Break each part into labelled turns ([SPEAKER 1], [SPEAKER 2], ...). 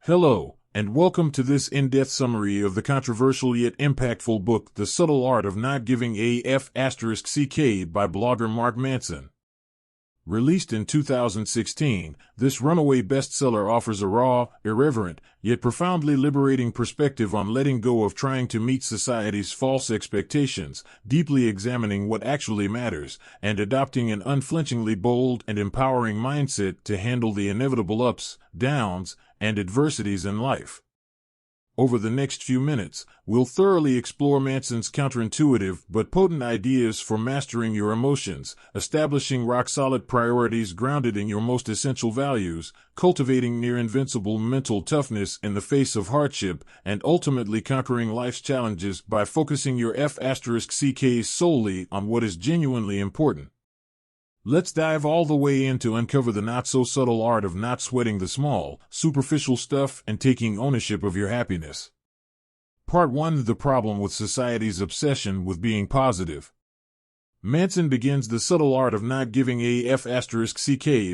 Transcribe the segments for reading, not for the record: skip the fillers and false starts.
[SPEAKER 1] Hello, and welcome to this in-depth summary of the controversial yet impactful book, The Subtle Art of Not Giving a F*** by blogger Mark Manson. Released in 2016, this runaway bestseller offers a raw, irreverent, yet profoundly liberating perspective on letting go of trying to meet society's false expectations, deeply examining what actually matters, and adopting an unflinchingly bold and empowering mindset to handle the inevitable ups, downs, and adversities in life. Over the next few minutes, we'll thoroughly explore Manson's counterintuitive but potent ideas for mastering your emotions, establishing rock-solid priorities grounded in your most essential values, cultivating near-invincible mental toughness in the face of hardship, and ultimately conquering life's challenges by focusing your F***ck's solely on what is genuinely important. Let's dive all the way in to uncover the not-so-subtle art of not sweating the small, superficial stuff and taking ownership of your happiness. Part 1: The problem with society's obsession with being positive. Manson begins the subtle art of not giving a F***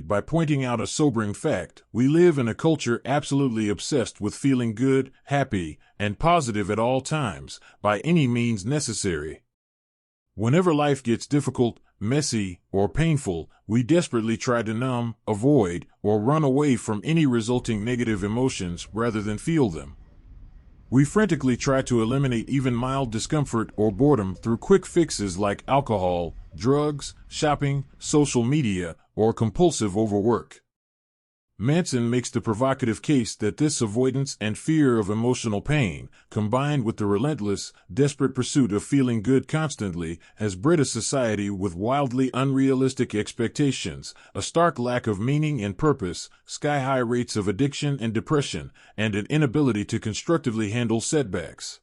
[SPEAKER 1] by pointing out a sobering fact: we live in a culture absolutely obsessed with feeling good, happy, and positive at all times, by any means necessary. Whenever life gets difficult, messy, or painful, we desperately try to numb, avoid, or run away from any resulting negative emotions rather than feel them. We frantically try to eliminate even mild discomfort or boredom through quick fixes like alcohol, drugs, shopping, social media, or compulsive overwork. Manson makes the provocative case that this avoidance and fear of emotional pain, combined with the relentless, desperate pursuit of feeling good constantly, has bred a society with wildly unrealistic expectations, a stark lack of meaning and purpose, sky-high rates of addiction and depression, and an inability to constructively handle setbacks.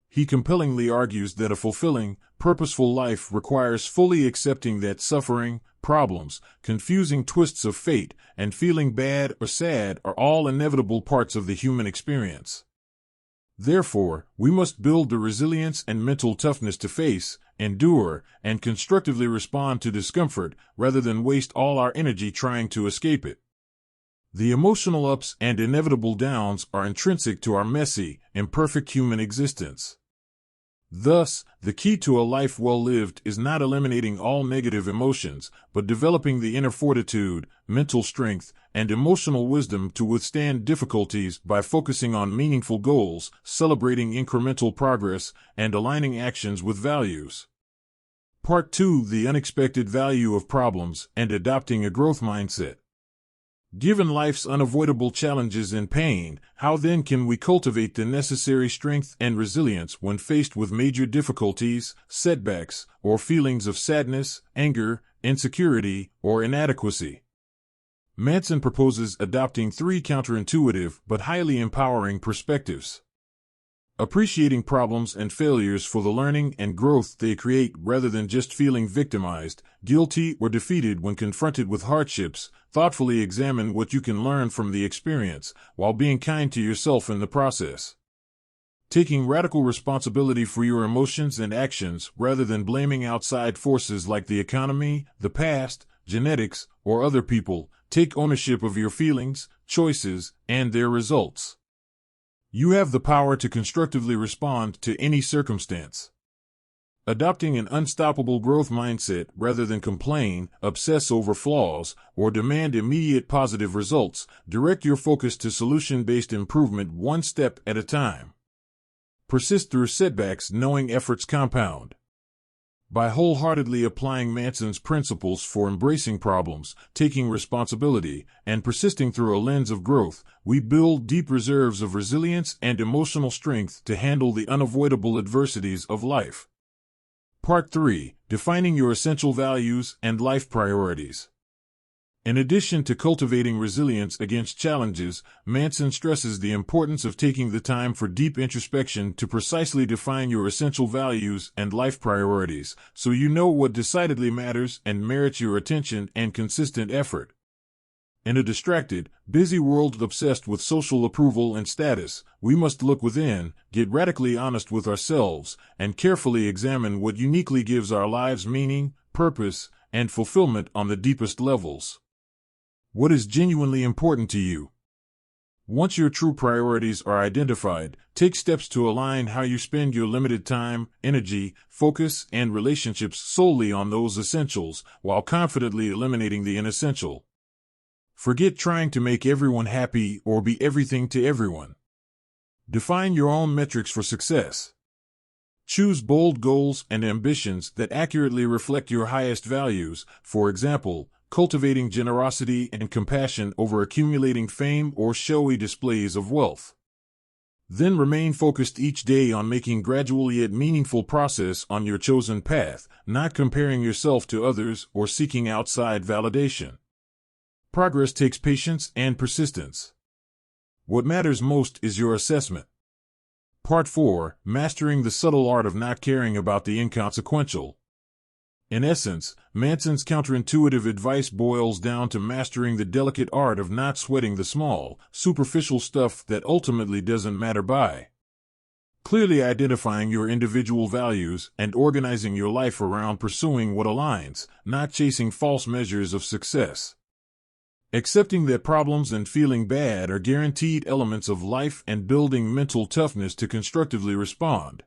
[SPEAKER 1] He compellingly argues that a fulfilling, purposeful life requires fully accepting that suffering, problems, confusing twists of fate, and feeling bad or sad are all inevitable parts of the human experience. Therefore, we must build the resilience and mental toughness to face, endure, and constructively respond to discomfort, rather than waste all our energy trying to escape it. The emotional ups and inevitable downs are intrinsic to our messy, imperfect human existence. Thus, the key to a life well lived is not eliminating all negative emotions, but developing the inner fortitude, mental strength, and emotional wisdom to withstand difficulties by focusing on meaningful goals, celebrating incremental progress, and aligning actions with values. Part 2: The unexpected value of problems and adopting a growth mindset. Given life's unavoidable challenges and pain, how then can we cultivate the necessary strength and resilience when faced with major difficulties, setbacks, or feelings of sadness, anger, insecurity, or inadequacy? Manson proposes adopting 3 counterintuitive but highly empowering perspectives. Appreciating problems and failures for the learning and growth they create rather than just feeling victimized, guilty, or defeated when confronted with hardships. Thoughtfully examine what you can learn from the experience, while being kind to yourself in the process. Taking radical responsibility for your emotions and actions rather than blaming outside forces like the economy, the past, genetics, or other people. Take ownership of your feelings, choices, and their results. You have the power to constructively respond to any circumstance. Adopting an unstoppable growth mindset rather than complain, obsess over flaws, or demand immediate positive results. Direct your focus to solution-based improvement one step at a time. Persist through setbacks knowing efforts compound. By wholeheartedly applying Manson's principles for embracing problems, taking responsibility, and persisting through a lens of growth, we build deep reserves of resilience and emotional strength to handle the unavoidable adversities of life. Part 3: Defining your essential values and life priorities. In addition to cultivating resilience against challenges, Manson stresses the importance of taking the time for deep introspection to precisely define your essential values and life priorities, so you know what decidedly matters and merits your attention and consistent effort. In a distracted, busy world obsessed with social approval and status, we must look within, get radically honest with ourselves, and carefully examine what uniquely gives our lives meaning, purpose, and fulfillment on the deepest levels. What is genuinely important to you? Once your true priorities are identified, take steps to align how you spend your limited time, energy, focus, and relationships solely on those essentials, while confidently eliminating the inessential. Forget trying to make everyone happy or be everything to everyone. Define your own metrics for success. Choose bold goals and ambitions that accurately reflect your highest values, for example, cultivating generosity and compassion over accumulating fame or showy displays of wealth. Then remain focused each day on making gradual yet meaningful progress on your chosen path, not comparing yourself to others or seeking outside validation. Progress takes patience and persistence. What matters most is your assessment. Part 4: Mastering the Subtle Art of Not Caring About the Inconsequential. In essence, Manson's counterintuitive advice boils down to mastering the delicate art of not sweating the small, superficial stuff that ultimately doesn't matter by clearly identifying your individual values and organizing your life around pursuing what aligns, not chasing false measures of success. Accepting that problems and feeling bad are guaranteed elements of life and building mental toughness to constructively respond.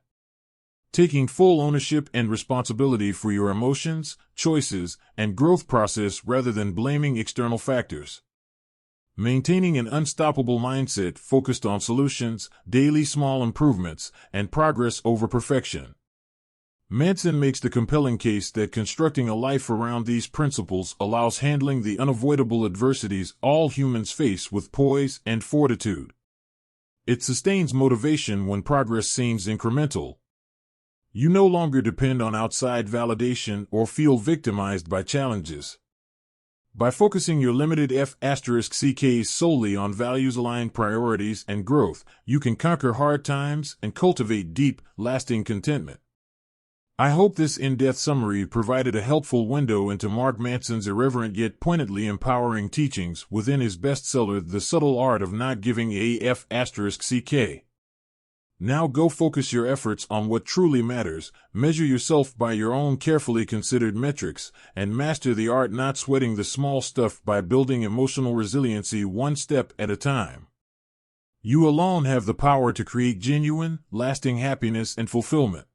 [SPEAKER 1] Taking full ownership and responsibility for your emotions, choices, and growth process rather than blaming external factors. Maintaining an unstoppable mindset focused on solutions, daily small improvements, and progress over perfection. Manson makes the compelling case that constructing a life around these principles allows handling the unavoidable adversities all humans face with poise and fortitude. It sustains motivation when progress seems incremental. You no longer depend on outside validation or feel victimized by challenges. By focusing your limited F***ck's solely on values-aligned priorities and growth, you can conquer hard times and cultivate deep, lasting contentment. I hope this in-depth summary provided a helpful window into Mark Manson's irreverent yet poignantly empowering teachings within his bestseller The Subtle Art of Not Giving a F***ck. Now go focus your efforts on what truly matters, measure yourself by your own carefully considered metrics, and master the art not sweating the small stuff by building emotional resiliency one step at a time. You alone have the power to create genuine, lasting happiness and fulfillment.